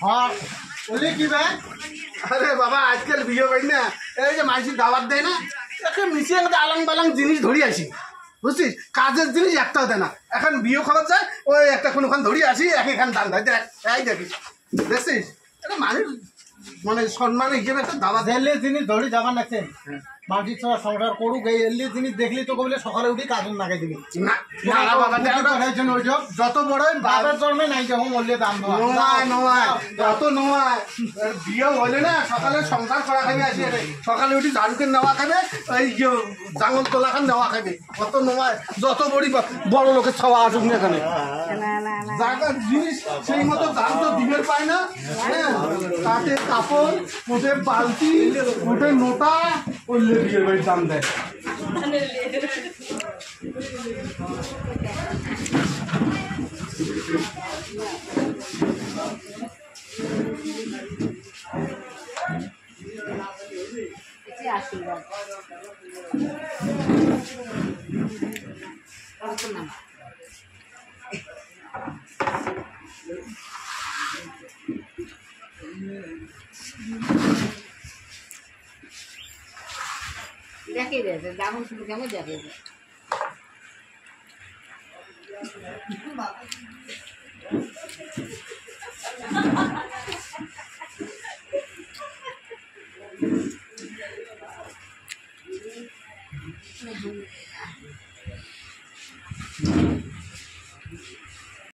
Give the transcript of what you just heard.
हाँ बोले की भाई अरे बाबा आजकल बियो करी ना এই যে মাইসি দাওয়াত দেয় না একে মিশিয়ে একটা আলাং বালাং জিনিস ধরি আসি বুঝছিস কাজের জিনিস একটাও দেয় না এখন বিয়ে খবর যায় ওই একটা কোনোখান ধরি আসি এক এখান দান দেয় দেখ এই দেখিস দেখছিস এটা মানুষ মানে সম্মান হিসেবে একটা দাওয়াত দেয়। এলি জিনিস ধরি যাবার লাগছে মাটির ছোঁয়া সংসার করুক এই এলি জিনিস দেখলি তো বলে সকালে উঠি কাজে নাগাই দিবি না না বাবা যত বড় বাবার জন্মে নাই যখন বললে দাম নয় নয় যত নয় বিয়ে হলে না সকালে সংসার করা খাবে আসি সকালে উঠি ঝাড়ুকে নেওয়া খাবে এই জাঙ্গল তোলা খান নেওয়া খাবে কত নয় যত বড় লোকের ছাওয়া আসুক না এখানে জায়গার জিনিস সেই মতো দাম তো দিবের পায় না হ্যাঁ কাঠের কাপড় কোটের বালতি কোটের নোটা করলে বিয়ের বাড়ির দাম দেয়। দেখিয়ে দিয়েছে দারুণ শুধু কেমন দেখিয়ে